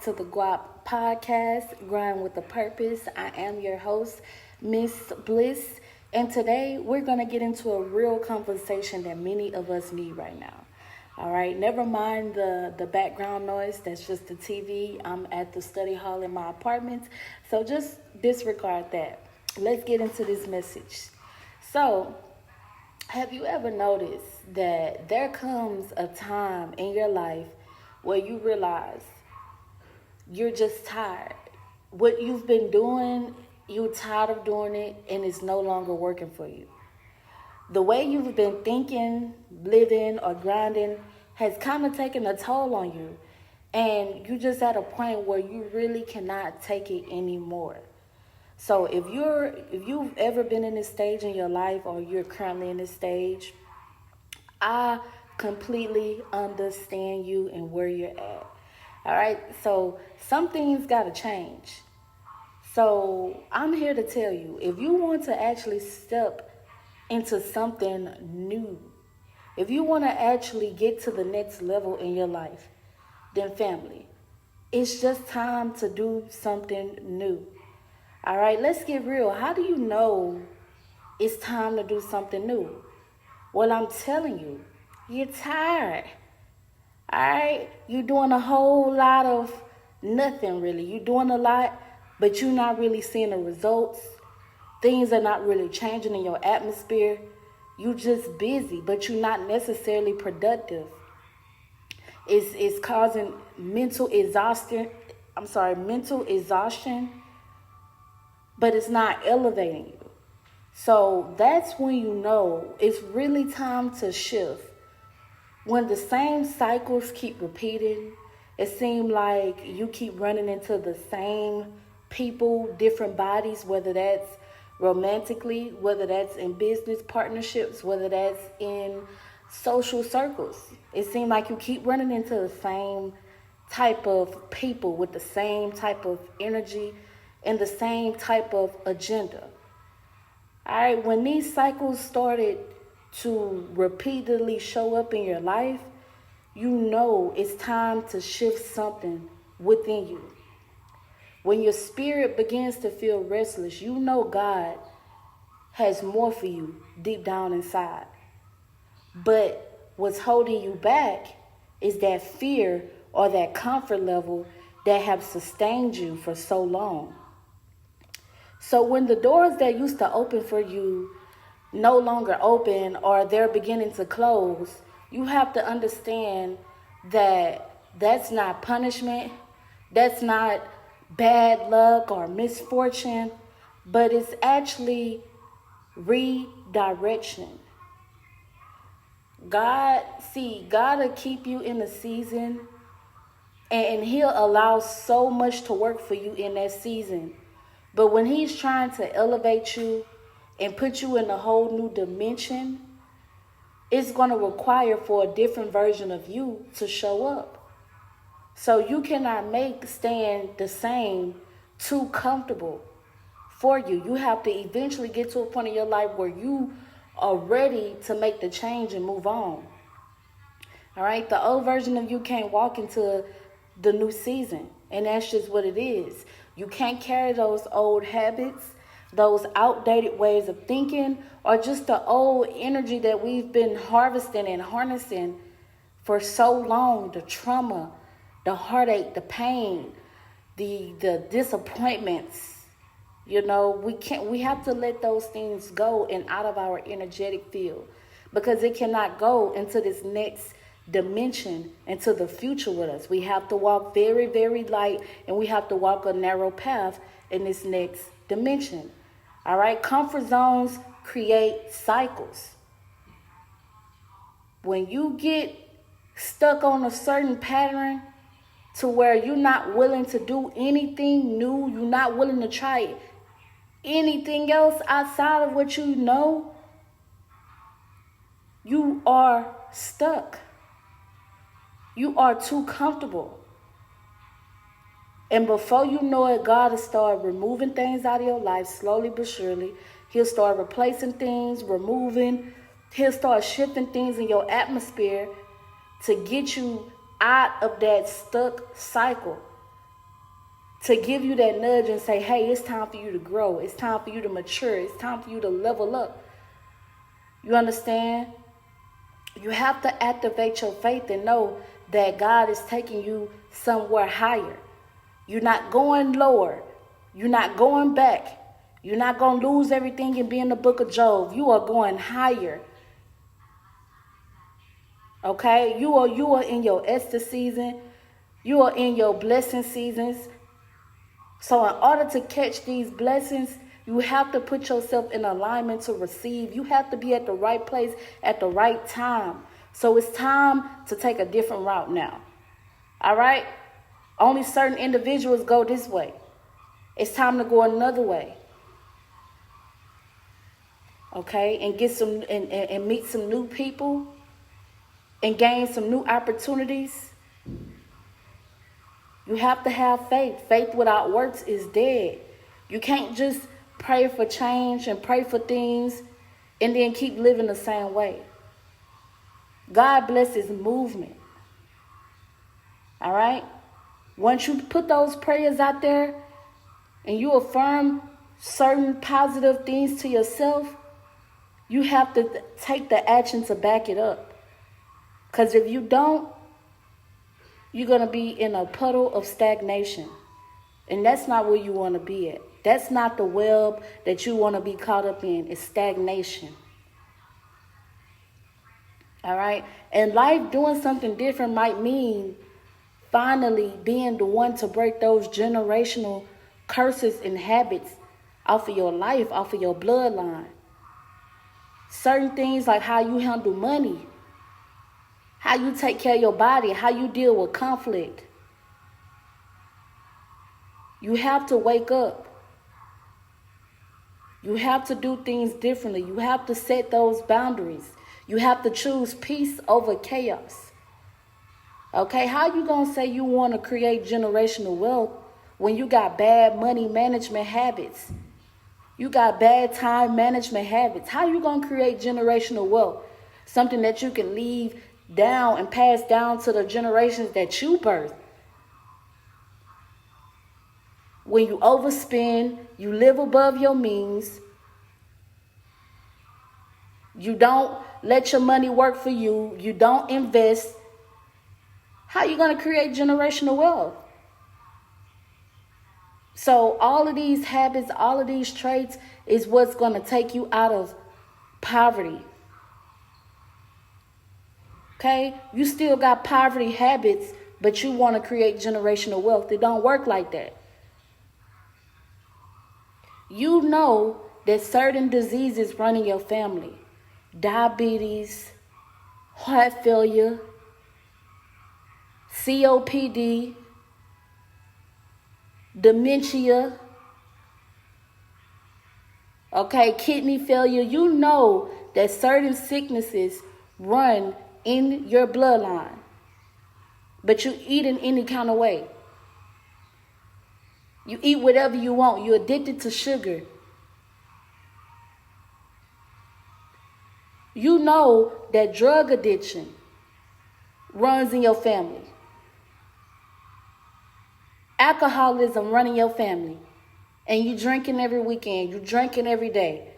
to the GWAP podcast, Grind with a Purpose. I am your host, Miss Bliss, and today we're going to get into a real conversation that many of us need right now. All right, never mind the background noise. That's just the TV. I'm at the study hall in my apartment, so just disregard that. Let's get into this message. So, have you ever noticed that there comes a time in your life where you realize you're just tired? What you've been doing, you're tired of doing it, and it's no longer working for you. The way you've been thinking, living, or grinding has kind of taken a toll on you, and you're just at a point where you really cannot take it anymore. So if you've ever been in this stage in your life, or you're currently in this stage, I completely understand you and where you're at. All right, so some things got to change. So I'm here to tell you, if you want to actually step into something new, if you want to actually get to the next level in your life, then family, it's just time to do something new. All right, let's get real. How do you know it's time to do something new? Well, I'm telling you, you're tired. All right, you're doing a whole lot of nothing really. You're doing a lot, but you're not really seeing the results. Things are not really changing in your atmosphere. You're just busy, but you're not necessarily productive. It's causing mental exhaustion, but it's not elevating you. So that's when you know it's really time to shift. When the same cycles keep repeating, it seems like you keep running into the same people, different bodies, whether that's romantically, whether that's in business partnerships, whether that's in social circles. It seems like you keep running into the same type of people with the same type of energy and the same type of agenda. All right, when these cycles started to repeatedly show up in your life, you know it's time to shift something within you. When your spirit begins to feel restless, you know God has more for you deep down inside. But what's holding you back is that fear or that comfort level that have sustained you for so long. So when the doors that used to open for you no longer open, or they're beginning to close, you have to understand that that's not punishment, that's not bad luck or misfortune, but it's actually redirection. God will keep you in a season, and he'll allow so much to work for you in that season. But when he's trying to elevate you and put you in a whole new dimension, it's going to require for a different version of you to show up. So you cannot make staying the same too comfortable for you. You have to eventually get to a point in your life where you are ready to make the change and move on. All right, the old version of you can't walk into the new season, and that's just what it is. You can't carry those old habits, those outdated ways of thinking, or just the old energy that we've been harvesting and harnessing for so long. The trauma, the heartache, the pain, the disappointments. You know, we have to let those things go and out of our energetic field, because it cannot go into this next dimension, into the future with us. We have to walk very, very light, and we have to walk a narrow path in this next dimension. All right, comfort zones create cycles. When you get stuck on a certain pattern to where you're not willing to do anything new, you're not willing to try anything else outside of what you know, you are stuck. You are too comfortable. And before you know it, God will start removing things out of your life slowly but surely. He'll start replacing things, He'll start shifting things in your atmosphere to get you out of that stuck cycle. to give you that nudge and say, hey, it's time for you to grow. It's time for you to mature. It's time for you to level up. You understand? You have to activate your faith and know that God is taking you somewhere higher. You're not going lower. You're not going back. You're not going to lose everything and be in the book of Job. You are going higher. Okay? You are in your Esther season. You are in your blessing seasons. So in order to catch these blessings, you have to put yourself in alignment to receive. You have to be at the right place at the right time. So it's time to take a different route now. All right? Only certain individuals go this way. It's time to go another way. Okay? And get some and meet some new people and gain some new opportunities. You have to have faith. Faith without works is dead. You can't just pray for change and pray for things and then keep living the same way. God blesses movement. All right? Once you put those prayers out there and you affirm certain positive things to yourself, you have to take the action to back it up. Because if you don't, you're going to be in a puddle of stagnation. And that's not where you want to be at. That's not the web that you want to be caught up in. It's stagnation. All right? And life doing something different might mean finally being the one to break those generational curses and habits off of your life, off of your bloodline. Certain things like how you handle money, how you take care of your body, how you deal with conflict. You have to wake up. You have to do things differently. You have to set those boundaries. You have to choose peace over chaos. Okay, how you going to say you want to create generational wealth when you got bad money management habits? You got bad time management habits. How you going to create generational wealth? Something that you can leave down and pass down to the generations that you birthed. When you overspend, you live above your means. You don't let your money work for you. You don't invest. How are you going to create generational wealth? So all of these habits, all of these traits is what's going to take you out of poverty. Okay? You still got poverty habits, but you want to create generational wealth. It don't work like that. You know that certain diseases run in your family. Diabetes, heart failure, COPD, dementia, okay, kidney failure. You know that certain sicknesses run in your bloodline, but you eat in any kind of way. You eat whatever you want. You're addicted to sugar. You know that drug addiction runs in your family. Alcoholism runs in your family. And you drinking every weekend. You drinking every day.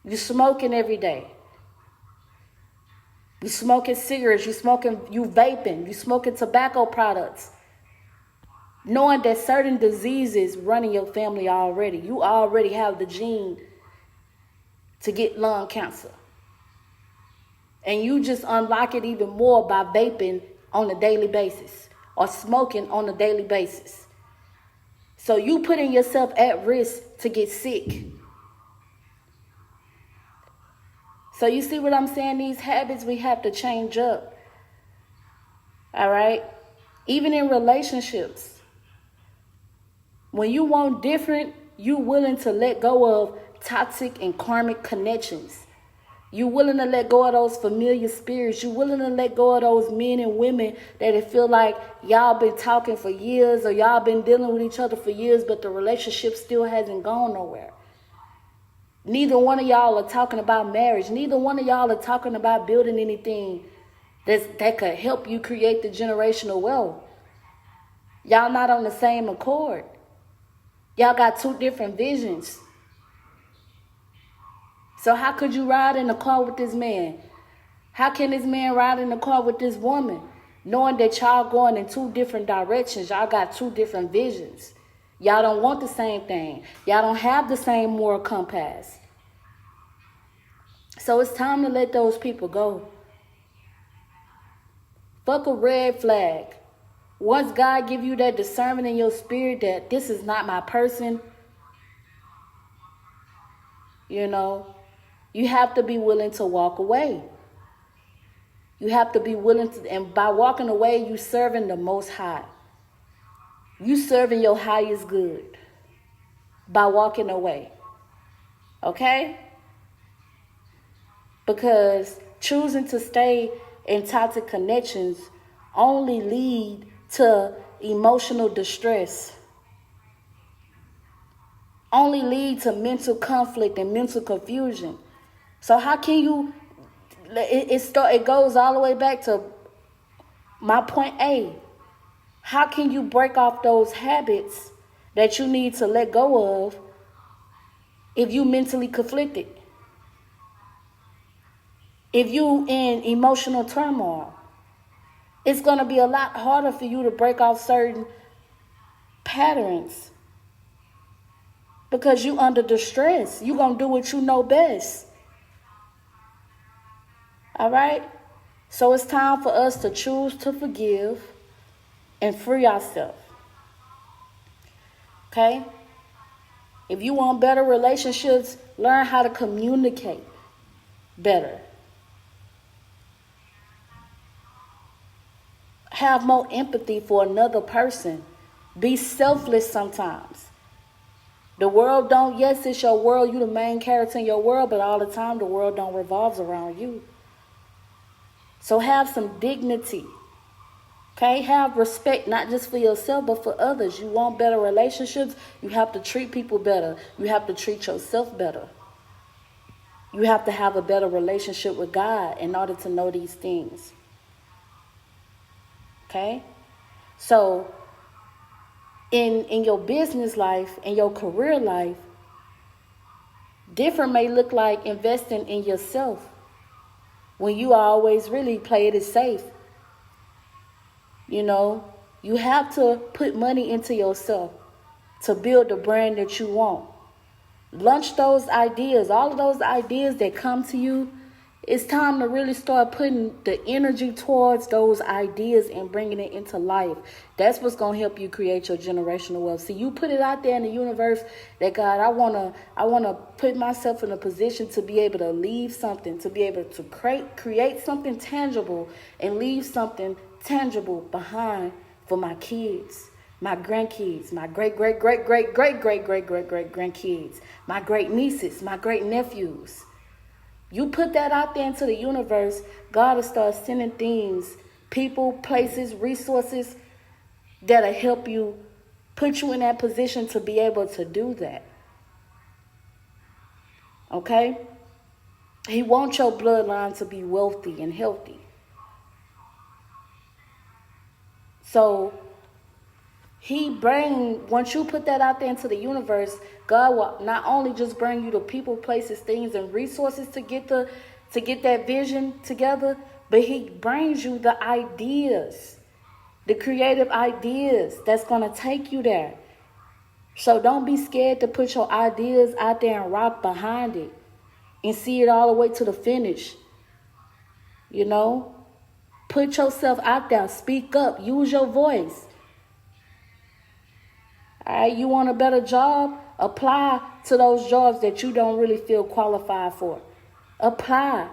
You smoking every day. You smoking cigarettes. You vaping. You smoking tobacco products. Knowing that certain diseases run in your family already. You already have the gene to get lung cancer. And you just unlock it even more by vaping on a daily basis or smoking on a daily basis. So you putting yourself at risk to get sick. So you see what I'm saying? These habits we have to change up. All right? Even in relationships. When you want different, you willing to let go of toxic and karmic connections. You willing to let go of those familiar spirits. You willing to let go of those men and women that it feel like y'all been talking for years or y'all been dealing with each other for years, but the relationship still hasn't gone nowhere. Neither one of y'all are talking about marriage. Neither one of y'all are talking about building anything that could help you create the generational wealth. Y'all not on the same accord. Y'all got two different visions. So how could you ride in the car with this man? How can this man ride in the car with this woman? Knowing that y'all going in two different directions. Y'all got two different visions. Y'all don't want the same thing. Y'all don't have the same moral compass. So it's time to let those people go. Fuck a red flag. Once God give you that discernment in your spirit that this is not my person, you know, you have to be willing to walk away. You have to be willing to, and by walking away, you serving the Most High. You serving your highest good by walking away. Okay? Because choosing to stay in toxic connections only lead to emotional distress. Only lead to mental conflict and mental confusion. So how can you, it goes all the way back to my point A. How can you break off those habits that you need to let go of if you mentally conflicted? If you in emotional turmoil, it's going to be a lot harder for you to break off certain patterns because you under distress. You going to do what you know best. All right? So it's time for us to choose to forgive and free ourselves. Okay? If you want better relationships, learn how to communicate better. Have more empathy for another person. Be selfless sometimes. The world don't, yes, it's your world. You the main character in your world, but all the time the world don't revolves around you. So have some dignity. Okay? Have respect, not just for yourself, but for others. You want better relationships, you have to treat people better. You have to treat yourself better. You have to have a better relationship with God in order to know these things. Okay? So, in your business life, in your career life, different may look like investing in yourself when you always really play it safe. You know, you have to put money into yourself to build the brand that you want. Launch those ideas, all of those ideas that come to you. It's time to really start putting the energy towards those ideas and bringing it into life. That's what's going to help you create your generational wealth. See, you put it out there in the universe that, God, I want to put myself in a position to be able to leave something, to be able to create something tangible and leave something tangible behind for my kids, my grandkids, my great-great-great-great-great-great-great-great-grandkids, my great-nieces, my great-nephews. You put that out there into the universe, God will start sending things, people, places, resources that'll help you, put you in that position to be able to do that. Okay? He wants your bloodline to be wealthy and healthy. So, once you put that out there into the universe, God will not only just bring you the people, places, things, and resources to get that vision together, but He brings you the ideas, the creative ideas that's going to take you there. So don't be scared to put your ideas out there and rock behind it and see it all the way to the finish. You know, put yourself out there, speak up, use your voice. All right, you want a better job? Apply to those jobs that you don't really feel qualified for. Apply.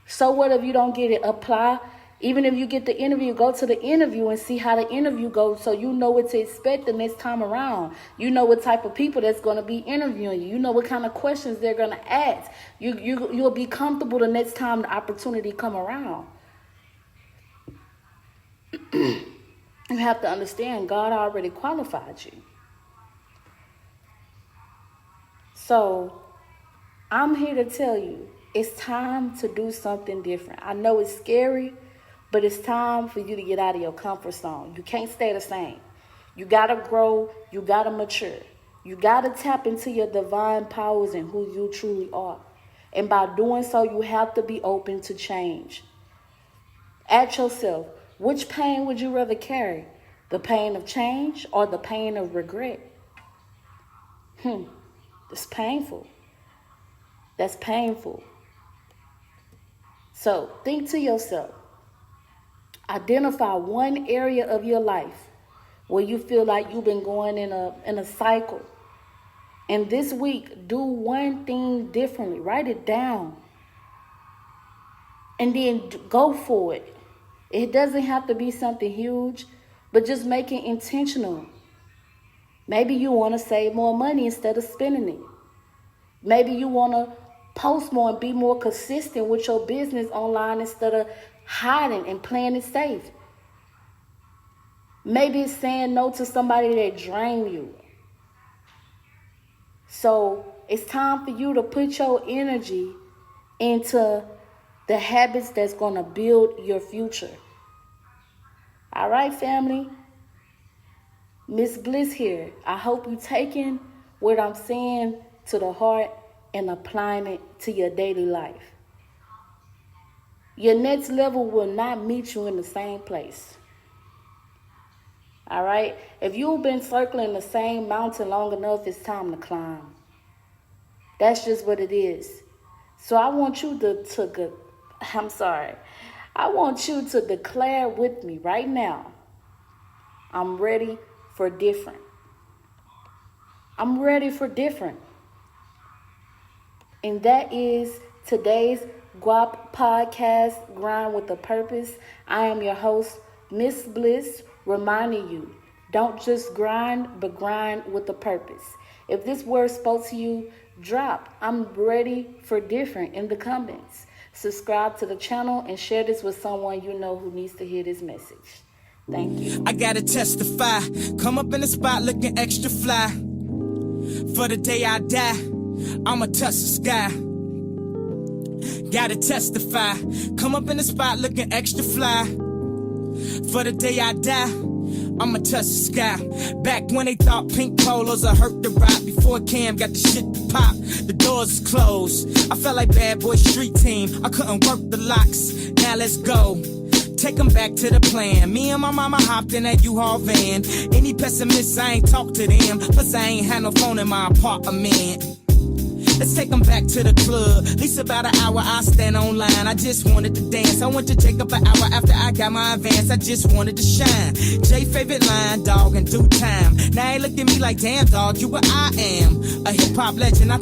So what if you don't get it? Apply. Even if you get the interview, go to the interview and see how the interview goes so you know what to expect the next time around. You know what type of people that's going to be interviewing you. You know what kind of questions they're going to ask. You'll be comfortable the next time the opportunity come around. You have to understand God already qualified you. So I'm here to tell you, it's time to do something different. I know it's scary, But it's time for you to get out of your comfort zone. You can't stay the same. You got to grow. You got to mature. You got to tap into your divine powers and who you truly are. And by doing so, you have to be open to change. Ask yourself, which pain would you rather carry? The pain of change or the pain of regret? It's painful. That's painful. So think to yourself. Identify one area of your life where you feel like you've been going in a cycle. And this week, do one thing differently. Write it down. And then go for it. It doesn't have to be something huge, but just make it intentional. Maybe you want to save more money instead of spending it. Maybe you want to post more and be more consistent with your business online instead of hiding and playing it safe. Maybe it's saying no to somebody that drains you. So it's time for you to put your energy into the habits that's going to build your future. All right, family. Miss Bliss here. I hope you're taking what I'm saying to the heart and applying it to your daily life. Your next level will not meet you in the same place. All right? If you've been circling the same mountain long enough, it's time to climb. That's just what it is. So I want you I want you to declare with me right now, I'm ready for different. I'm ready for different. And that is today's GWAP podcast, Grind with a Purpose. I am your host, Miss Bliss, reminding you, don't just grind, but grind with a purpose. If this word spoke to you, drop I'm ready for different in the comments. Subscribe to the channel and share this with someone you know who needs to hear this message. Thank you. I gotta testify. Come up in the spot looking extra fly. For the day I die, I'ma touch the sky. Gotta testify. Come up in the spot looking extra fly. For the day I die, I'ma touch the sky. Back when they thought pink polos would hurt the ride. Before Cam got the shit to pop, the doors closed. I felt like bad boy street team. I couldn't work the locks. Now let's go. Take them back to the plan. Me and my mama hopped in that U-Haul van. Any pessimists, I ain't talk to them. Plus I ain't had no phone in my apartment. Let's take them back to the club. At least about an hour I stand online. I just wanted to dance. I went to Jacob an hour after I got my advance. I just wanted to shine. Jay favorite line, dog, in due time. Now he looked at me like, damn, dog, you what I am. A hip-hop legend. I think